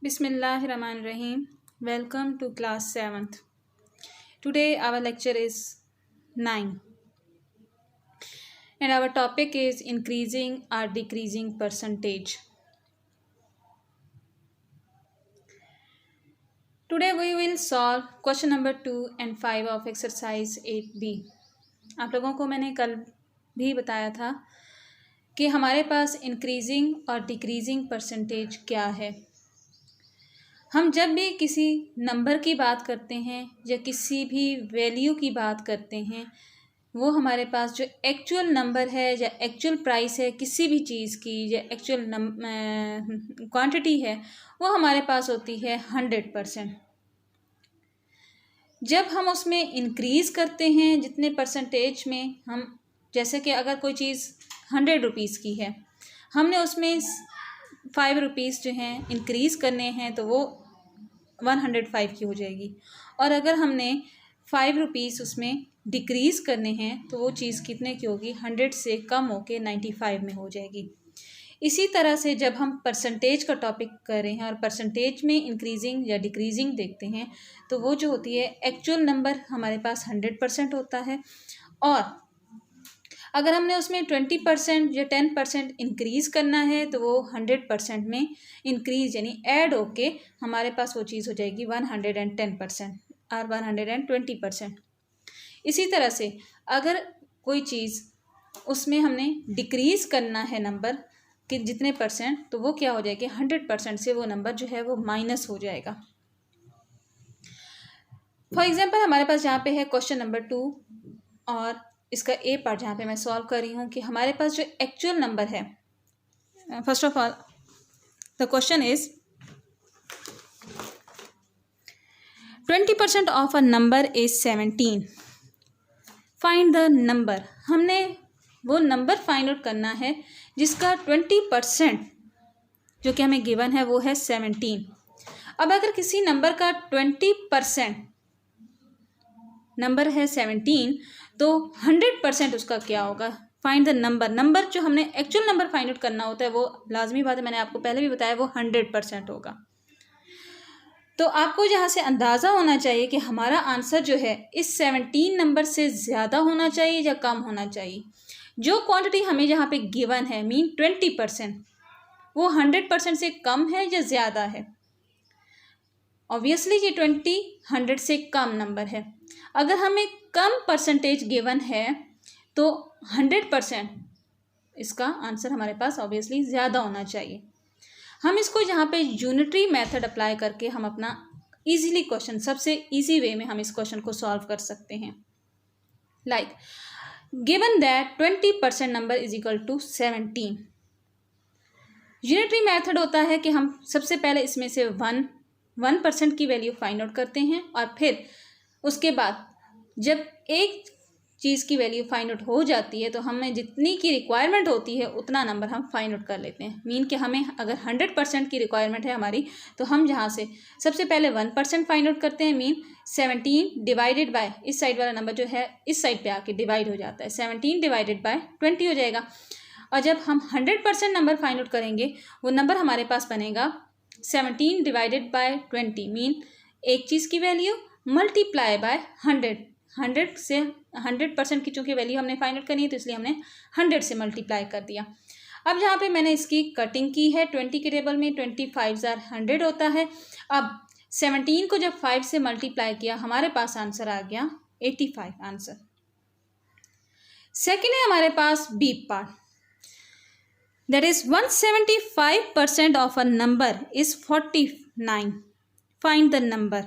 Bismillahirrahmanirrahim. Welcome to class 7th. Today our lecture is 9 and our topic is increasing or decreasing percentage. Today we will solve question number 2 and 5 of exercise 8B. आप लोगों को मैंने कल भी बताया था कि हमारे पास इंक्रीजिंग और डिक्रीजिंग परसेंटेज क्या है। हम जब भी किसी नंबर की बात करते हैं या किसी भी वैल्यू की बात करते हैं, वो हमारे पास जो एक्चुअल नंबर है या एक्चुअल प्राइस है किसी भी चीज़ की या एक्चुअल क्वांटिटी है, वो हमारे पास होती है 100%। जब हम उसमें इंक्रीज़ करते हैं जितने परसेंटेज में, हम जैसे कि अगर कोई चीज़ 100 रुपीज़ की है, हमने उसमें 5 रुपीज़ जो हैं इंक्रीज़ करने हैं तो वो 105 की हो जाएगी। और अगर हमने 5 रुपीज़ उसमें डिक्रीज़ करने हैं तो वो चीज़ कितने की होगी, 100 से कम होके 95 में हो जाएगी। इसी तरह से जब हम परसेंटेज का टॉपिक कर रहे हैं और परसेंटेज में इंक्रीजिंग या डिक्रीजिंग देखते हैं तो वो जो होती है एक्चुअल नंबर हमारे पास 100% होता है, और अगर हमने उसमें 20% या 10% इंक्रीज़ करना है तो वो 100% में इंक्रीज़ यानी ऐड होके हमारे पास वो चीज़ हो जाएगी 110% और 120%। इसी तरह से अगर कोई चीज़ उसमें हमने डिक्रीज़ करना है नंबर कि जितने परसेंट, तो वो क्या हो जाएगी 100% से वो नंबर जो है वो माइनस हो जाएगा। फॉर एग्जाम्पल हमारे पास जहाँ पे है क्वेश्चन नंबर 2 और इसका ए पार्ट जहाँ पे मैं सॉल्व कर रही हूँ कि हमारे पास जो एक्चुअल नंबर है, first of all the question is 20% of a number is 17। Find the number. हमने वो नंबर फाइंड आउट करना है जिसका 20% जो कि हमें गिवन है वो है 17। अब अगर किसी नंबर का 20% नंबर है 17 तो 100% उसका क्या होगा। Find the number. नंबर जो हमने एक्चुअल नंबर फाइंड आउट करना होता है वो लाजमी बात है, मैंने आपको पहले भी बताया, वो 100% होगा। तो आपको जहाँ से अंदाज़ा होना चाहिए कि हमारा आंसर जो है इस 17 नंबर से ज़्यादा होना चाहिए या कम होना चाहिए। जो क्वांटिटी हमें जहाँ पे गिवन है मीन 20%, वो 100% से कम है या ज़्यादा है। ऑब्वियसली ये 100 से कम नंबर है। अगर हमें कम परसेंटेज गिवन है तो 100% इसका आंसर हमारे पास ऑब्वियसली ज़्यादा होना चाहिए। हम इसको यहाँ पे यूनिटरी मेथड अप्लाई करके हम अपना इजीली क्वेश्चन, सबसे इजी वे में हम इस क्वेश्चन को सॉल्व कर सकते हैं। Like given that 20% number is equal to 17। Unitary method होता है कि हम सबसे पहले इसमें से 1% की वैल्यू फाइंड आउट करते हैं और फिर उसके बाद जब एक चीज़ की वैल्यू फाइंड आउट हो जाती है तो हमें जितनी की रिक्वायरमेंट होती है उतना नंबर हम फाइंड आउट कर लेते हैं। मीन कि हमें अगर 100% की रिक्वायरमेंट है हमारी, तो हम जहाँ से सबसे पहले 1% फाइंड आउट करते हैं। मीन 17 डिवाइडेड बाय इस साइड वाला नंबर जो है इस साइड पे आके डिवाइड हो जाता है, 17 डिवाइडेड बाय 20 हो जाएगा। और जब हम 100% नंबर फाइंड आउट करेंगे वो नंबर हमारे पास बनेगा 17 डिवाइडेड बाय 20। मीन एक चीज़ की वैल्यू मल्टीप्लाई बाय 100 से 100% की चूँकि वैल्यू हमने फाइंड आउट करनी है तो इसलिए हमने 100 से मल्टीप्लाई कर दिया। अब जहाँ पे मैंने इसकी कटिंग की है 20 के टेबल में 25 100 होता है। अब 17 को जब 5 से मल्टीप्लाई किया हमारे पास आंसर आ गया 85 आंसर। सेकेंड है हमारे पास B part, that is 175% of a number is 49। Find the number.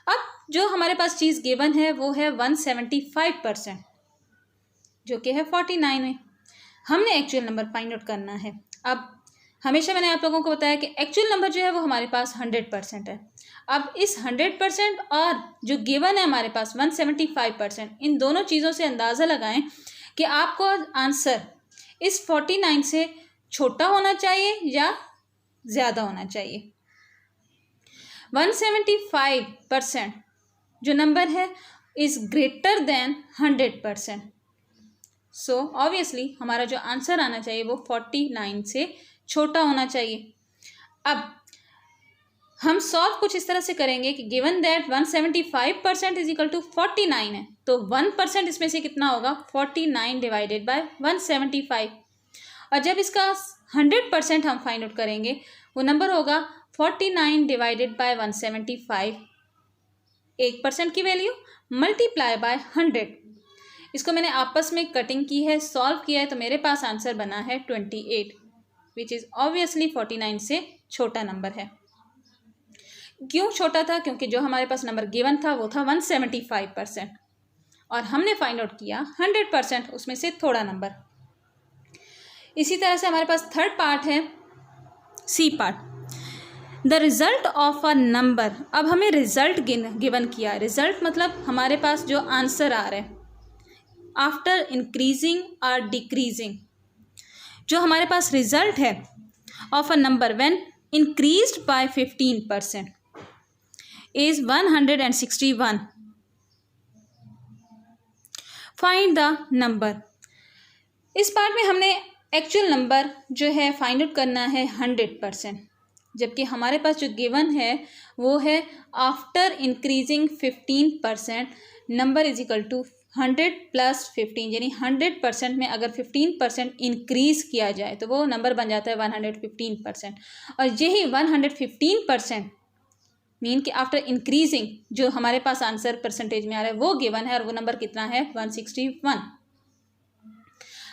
अब जो हमारे पास चीज़ गिवन है वो है 175% जो कि है 49 में। हमने एक्चुअल नंबर फाइंड आउट करना है। अब हमेशा मैंने आप लोगों को बताया कि एक्चुअल नंबर जो है वो हमारे पास 100% है। अब इस 100% और जो गिवन है हमारे पास 175%, इन दोनों चीज़ों से अंदाज़ा लगाएं कि आपको आंसर इस 49 से छोटा होना चाहिए या ज़्यादा होना चाहिए। 175% जो नंबर है is greater than 100%। So obviously हमारा जो आंसर आना चाहिए वो 49 से छोटा होना चाहिए। अब हम सॉल्व कुछ इस तरह से करेंगे कि given that 175% is equal to 49 है, तो 1% इसमें से कितना होगा, 49 डिवाइडेड बाय 175। और जब इसका 100% हम फाइंड आउट करेंगे, वो नंबर होगा 49 डिवाइडेड बाय 175, 1% की वैल्यू मल्टीप्लाई बाय 100। इसको मैंने आपस में कटिंग की है, सॉल्व किया है, तो मेरे पास आंसर बना है 28, विच इज़ ऑब्वियसली 49 से छोटा नंबर है। क्यों छोटा था, क्योंकि जो हमारे पास नंबर गिवन था वो था 175% और हमने फाइंड आउट किया 100%, उसमें से थोड़ा नंबर। इसी तरह से हमारे पास थर्ड पार्ट है, C part, the result of a number. अब हमें रिजल्ट गिवन किया, रिजल्ट मतलब हमारे पास जो आंसर आ रहा है आफ्टर इंक्रीजिंग और डिक्रीजिंग। जो हमारे पास रिजल्ट है of a number when increased by 15% is 161। Find the number. इस पार्ट में हमने एक्चुअल नंबर जो है फाइंड आउट करना है 100%, जबकि हमारे पास जो गिवन है वो है after increasing 15% number is equal to 100 plus 15, यानी 100% में अगर 15% इंक्रीज किया जाए तो वो नंबर बन जाता है 115%। और यही 115% मीन कि आफ्टर इंक्रीजिंग जो हमारे पास आंसर परसेंटेज में आ रहा है वो गिवन है, और वो नंबर कितना है 161।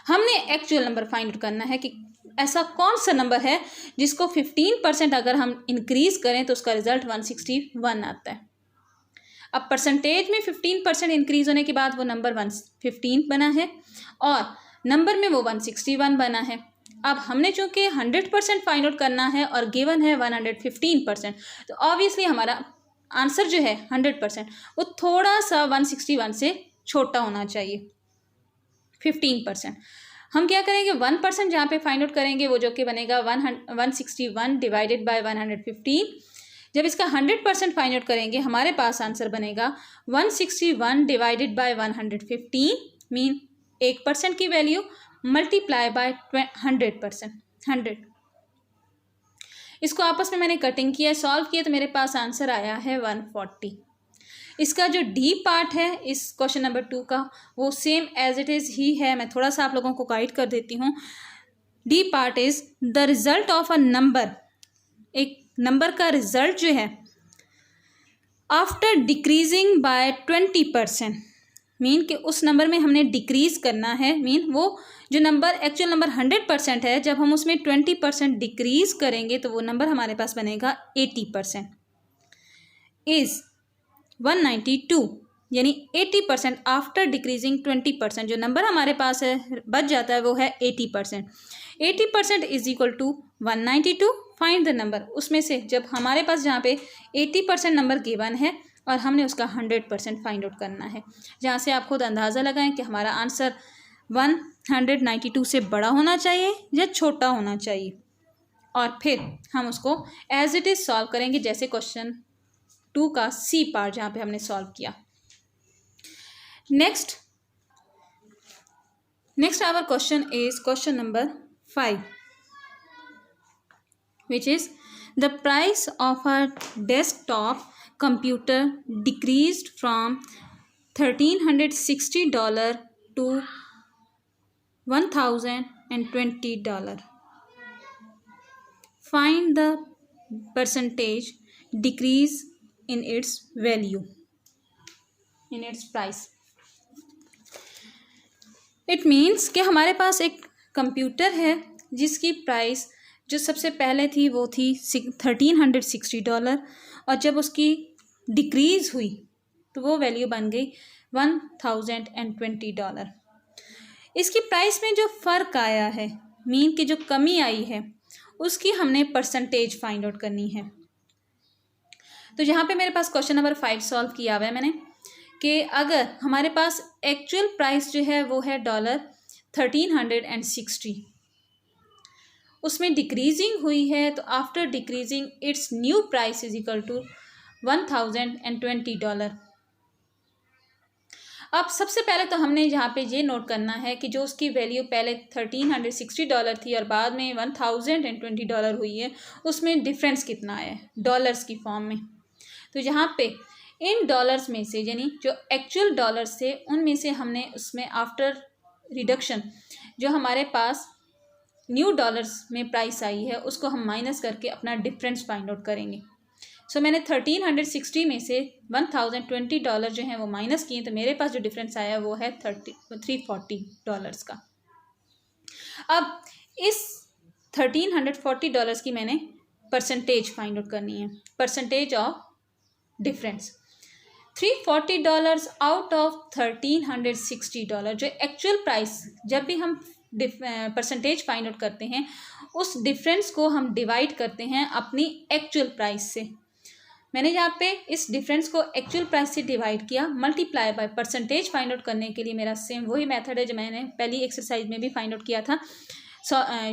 हमने एक्चुअल नंबर फाइंड आउट करना है कि ऐसा कौन सा नंबर है जिसको 15% अगर हम इंक्रीज करें तो उसका रिजल्ट 161 आता है। अब परसेंटेज में 15% इंक्रीज होने के बाद वो नंबर 115 बना है और नंबर में वो 161 बना है। अब हमने चूंकि 100% फाइंड आउट करना है और गिवन है 115%, तो ऑब्वियसली हमारा आंसर जो है 100% वो थोड़ा सा 161 से छोटा होना चाहिए, 15%। हम क्या करेंगे, 1% जहाँ पे फाइंड आउट करेंगे वो जो कि बनेगा 161 डिवाइडेड बाय 115। जब इसका 100% फाइंड आउट करेंगे हमारे पास आंसर बनेगा 161 डिवाइडेड बाय 115, मीन 1% की वैल्यू मल्टीप्लाई बाय 100%, 100। इसको आपस में मैंने कटिंग किया, सॉल्व किया, तो मेरे पास आंसर आया है 140। इसका जो डी पार्ट है इस क्वेश्चन नंबर 2 का वो सेम एज इट इज़ ही है। मैं थोड़ा सा आप लोगों को गाइड कर देती हूँ। D part is the result of a number, एक नंबर का रिजल्ट जो है आफ्टर डिक्रीजिंग बाय 20%, मीन कि उस नंबर में हमने डिक्रीज करना है, मीन वो जो नंबर एक्चुअल नंबर 100% है, जब हम उसमें 20% डिक्रीज करेंगे तो वो नंबर हमारे पास बनेगा 80%, इज 192, यानी 80% आफ्टर डिक्रीजिंग 20%। जो नंबर हमारे पास है बच जाता है वो है 80%। 80% is equal to 192। Find the number. उसमें से जब हमारे पास जहाँ पे 80% नंबर गिवन है और हमने उसका 100% फाइंड आउट करना है, जहाँ से आप खुद अंदाज़ा लगाएं कि हमारा आंसर 192 से बड़ा होना चाहिए या छोटा होना चाहिए, और फिर हम उसको एज इट इज़ सॉल्व करेंगे, जैसे क्वेश्चन 2 का सी पार्ट जहाँ पे हमने सॉल्व किया। Next our question is question number 5, which is the price of a desktop computer decreased from $1,360 to $1,020. Find the percentage decrease in its value, in its price. It means कि हमारे पास एक computer है जिसकी price जो सबसे पहले थी वो थी $1,360, और जब उसकी डिक्रीज़ हुई तो वो वैल्यू बन गई $1,020। इसकी प्राइस में जो फ़र्क आया है, मीन की जो कमी आई है, उसकी हमने परसेंटेज फाइंड आउट करनी है। तो यहाँ पे मेरे पास क्वेश्चन नंबर 5 सॉल्व किया हुआ है मैंने, कि अगर हमारे पास एक्चुअल प्राइस जो है वो है $1,360, उसमें डिक्रीजिंग हुई है, तो after decreasing its new price is equal to $1,020। अब सबसे पहले तो हमने यहाँ पे ये नोट करना है कि जो उसकी वैल्यू पहले $1360 थी और बाद में $1020 हुई है, उसमें डिफरेंस कितना है डॉलर्स की फॉर्म में। तो यहाँ पे इन डॉलर्स में से यानी जो एक्चुअल डॉलर्स थे उनमें से हमने उसमें आफ्टर रिडक्शन जो हमारे पास न्यू डॉलर्स में प्राइस आई है उसको हम माइनस करके अपना डिफरेंस फाइंड आउट करेंगे। सो मैंने 1360 में से $1020 जो हैं वो माइनस किए, तो मेरे पास जो डिफरेंस आया वो है $340 का। अब इस $1340 की मैंने परसेंटेज फाइंड आउट करनी है, percentage of difference. $340 out of $1360 जो एक्चुअल प्राइस, जब भी हम परसेंटेज फाइंड आउट करते हैं उस डिफरेंस को हम डिवाइड करते हैं अपनी एक्चुअल प्राइस से। मैंने यहाँ पे इस डिफरेंस को एक्चुअल प्राइस से डिवाइड किया, multiply by percentage find out करने के लिए मेरा सेम वही मेथड है जो मैंने पहली एक्सरसाइज में भी फाइंड आउट किया था,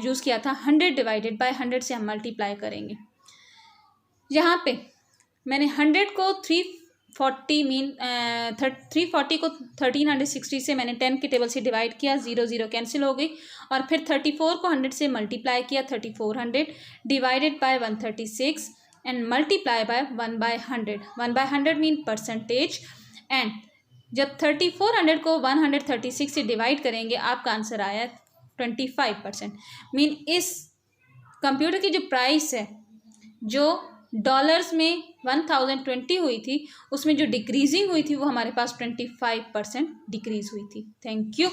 यूज़ किया था। 100 डिवाइडेड बाय 100 से हम मल्टीप्लाई करेंगे। यहाँ पे मैंने 100 को 340 को 1360 से मैंने 10 के टेबल से डिवाइड किया, 0 0 कैंसिल हो गई, और फिर 34 को 100 से मल्टीप्लाई किया, 3400 divided by 136 and multiply by 1/100। 1/100 mean percentage, and जब 3400 को 136 से डिवाइड करेंगे आपका आंसर आया 25%। मीन इस कंप्यूटर की जो प्राइस है जो डॉलर्स में 1020 हुई थी उसमें जो डिक्रीजिंग हुई थी वो हमारे पास 25% डिक्रीज हुई थी। Thank you.